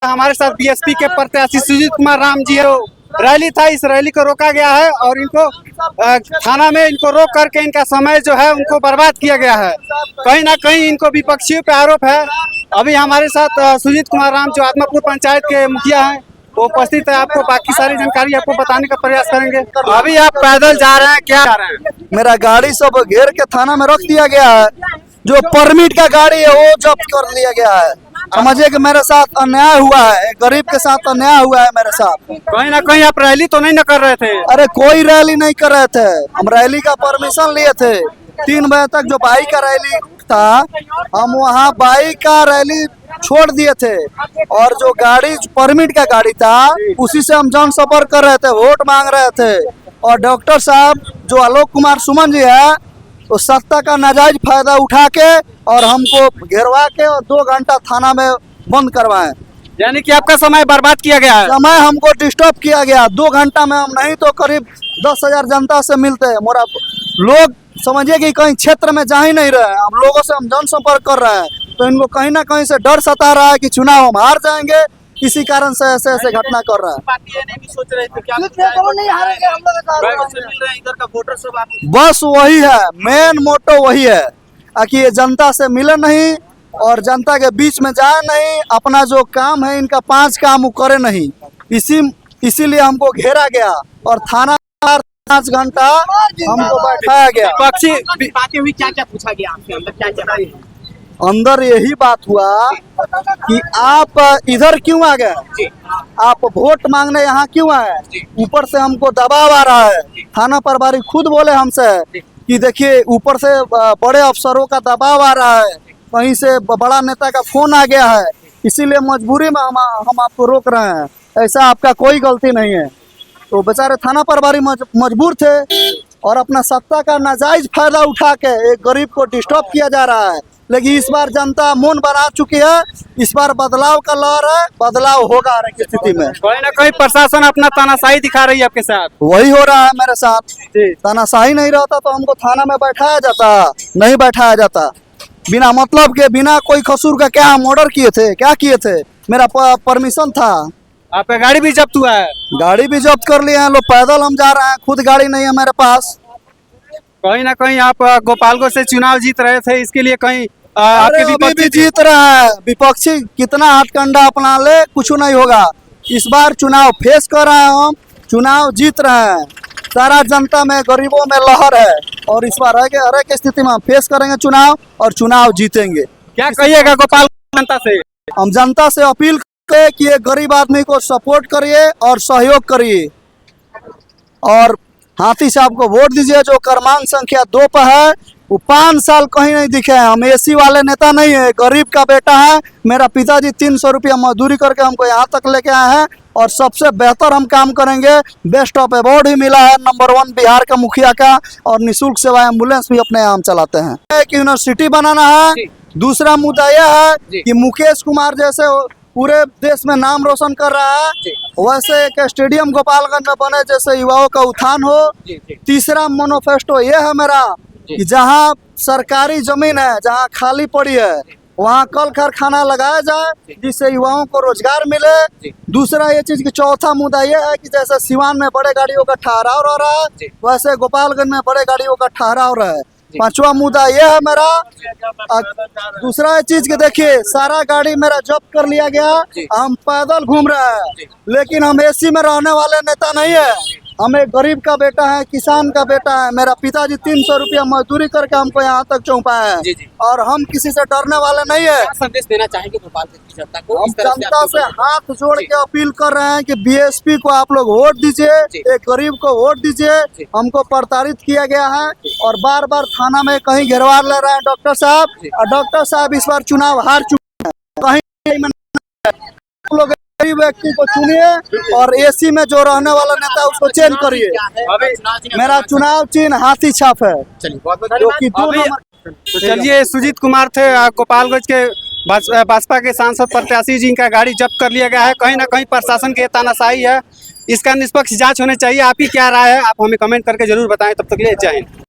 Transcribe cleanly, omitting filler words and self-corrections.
हमारे साथ बीएसपी के प्रत्याशी सुजीत कुमार राम जी है। रैली था, इस रैली को रोका गया है और इनको थाना में इनको रोक करके इनका समय जो है उनको बर्बाद किया गया है। कहीं ना कहीं इनको विपक्षियों पे आरोप है। अभी हमारे साथ सुजीत कुमार राम जो आत्मापुर पंचायत के मुखिया हैं वो उपस्थित है। आपको बाकी सारी जानकारी आपको बताने का प्रयास करेंगे। अभी आप पैदल जा रहे हैं, क्या जा रहे हैं? मेरा गाड़ी सब घेर के थाना में रख दिया गया है। जो परमिट का गाड़ी है वो जब्त कर लिया गया है। समझिए कि मेरे साथ अन्याय हुआ है, गरीब के साथ अन्याय हुआ है मेरे साथ। कहीं ना कहीं आप रैली तो नहीं न कर रहे थे? अरे कोई रैली नहीं कर रहे थे, हम रैली का परमिशन लिए थे। 3 बजे तक जो बाइक का रैली था हम वहाँ बाइक का रैली छोड़ दिए थे और जो गाड़ी परमिट का गाड़ी था उसी से हम जनसंपर्क कर रहे थे, वोट मांग रहे थे। और डॉक्टर साहब जो आलोक कुमार सुमन जी है तो सत्ता का नाजायज फायदा उठा के और हमको घेरवा के और 2 घंटा थाना में बंद करवाए। यानी कि आपका समय बर्बाद किया गया है। समय हमको डिस्टर्ब किया गया। 2 घंटा में हम नहीं तो करीब 10,000 जनता से मिलते हैं। मोरा लोग समझिए कि कहीं क्षेत्र में जा ही नहीं रहे हैं। हम लोगों से हम जनसंपर्क कर रहे हैं तो इनको कहीं ना कहीं से डर सता रहा है कि चुनाव हम हार जाएंगे, इसी कारण से ऐसे ऐसे घटना कर रहा है। बस वही है, मेन मोटो वही है कि ये जनता से मिले नहीं और जनता के बीच में जाए नहीं, अपना जो काम है इनका 5 काम वो करे नहीं। इसीलिए हमको घेरा गया और थाना 5 घंटा हमको बैठाया गया। बातें हुई, क्या क्या पूछा गया आपके अंदर, क्या क्या? अंदर यही बात हुआ कि आप इधर क्यों आ गए, आप वोट मांगने यहाँ क्यों आए। ऊपर से हमको दबाव आ रहा है। थाना प्रभारी खुद बोले हमसे कि देखिए ऊपर से बड़े अफसरों का दबाव आ रहा है, कहीं से बड़ा नेता का फोन आ गया है, इसीलिए मजबूरी में हम आपको रोक रहे हैं। ऐसा आपका कोई गलती नहीं है। तो बेचारे थाना प्रभारी मजबूर थे और अपना सत्ता का नाजायज फायदा उठा के एक गरीब को डिस्टर्ब किया जा रहा है। लेकिन इस बार जनता मौन बना चुकी है। इस बार बदलाव का लहर है, बदलाव होगा हर एक स्थिति में। कहीं ना कहीं प्रशासन अपना तानाशाही दिखा रही है आपके साथ। वही हो रहा है मेरे साथ। तानाशाही नहीं रहता तो हमको थाना में बैठाया जाता, नहीं बैठाया जाता। बिना मतलब के, बिना कोई कसूर का क्या हम ऑर्डर किए थे, क्या किए थे? मेरा परमिशन था। आपका गाड़ी भी जब्त हुआ है? गाड़ी भी जब्त कर लिए हैं लोग। पैदल हम जा रहे हैं, खुद गाड़ी नहीं है मेरे पास। कहीं ना कहीं आप गोपालगंज से चुनाव जीत रहे थे, इसके लिए कहीं आपके विपक्षी भी जीत रहा है। विपक्षी कितना हथकंडा अपना ले, कुछ नहीं होगा। इस बार चुनाव फेस कर रहे हैं, हम चुनाव जीत रहे हैं। सारा जनता में, गरीबों में लहर है और इस बार हर एक स्थिति में हम फेस करेंगे चुनाव और चुनाव जीतेंगे। क्या कहिएगा गोपालगंज जनता से? हम जनता से अपील करें कि ये गरीब आदमी को सपोर्ट करिए और सहयोग करिए और हाथी साहब को वोट दीजिए जो क्रमांक संख्या 2 पर है। वो 5 साल कहीं नहीं दिखे हैं। हम एसी वाले नेता नहीं है, गरीब का बेटा है। मेरा पिताजी 300 रुपया मजदूरी करके हमको यहाँ तक लेके आए हैं और सबसे बेहतर हम काम करेंगे। बेस्ट ऑफ अवार्ड ही मिला है नंबर 1 बिहार का मुखिया का और निःशुल्क सेवा एम्बुलेंस भी अपने यहाँ चलाते हैं। एक यूनिवर्सिटी बनाना है। दूसरा मुद्दा यह है कि मुकेश कुमार जैसे पूरे देश में नाम रोशन कर रहा है, वैसे एक स्टेडियम गोपालगंज में बने जैसे युवाओं का उत्थान हो। तीसरा मैनिफेस्टो ये है मेरा कि जहाँ सरकारी जमीन है, जहाँ खाली पड़ी है, वहाँ कल कारखाना लगाया जाए जिससे युवाओं को रोजगार मिले। दूसरा ये चीज की चौथा मुद्दा ये है कि जैसे सिवान में बड़े गाड़ियों का ठहराव रह रहा है वैसे गोपालगंज में बड़े गाड़ियों का ठहराव रहे। 5वां मुद्दा ये है मेरा। दूसरा चीज के देखिए, सारा गाड़ी मेरा जब्त कर लिया गया। हम पैदल घूम रहे हैं, लेकिन हम एसी में रहने वाले नेता नहीं है। हम एक गरीब का बेटा है, किसान का बेटा है। मेरा पिताजी 300 रुपया मजदूरी करके हमको यहाँ तक पहुँचाए हैं और हम किसी से डरने वाले नहीं है। संदेश देना चाहेंगे गोपालगंज की जनता को? हम जनता से हाथ जोड़ के अपील कर रहे हैं कि बीएसपी को आप लोग वोट दीजिए, एक गरीब को वोट दीजिए। हमको प्रताड़ित किया गया है और बार बार थाना में कहीं घेरवा ले रहे हैं डॉक्टर साहब, और डॉक्टर साहब इस बार चुनाव हार चुके हैं। कहीं लोग गरीब व्यक्ति को चुनिए और एसी में जो रहने वाला नेता उसको चेंज करिए। मेरा चुनाव चिन्ह हाथी छाप है जो कि 2 नंबर। तो चलिए, सुजीत कुमार थे गोपालगंज के भाजपा के सांसद प्रत्याशी जी का गाड़ी जब्त कर लिया गया है। कहीं ना कहीं प्रशासन की तानाशाही है, इसका निष्पक्ष जांच होनी चाहिए। आपकी क्या राय है, आप हमें कमेंट करके जरूर बताएं। तब तक के लिए जय हिंद।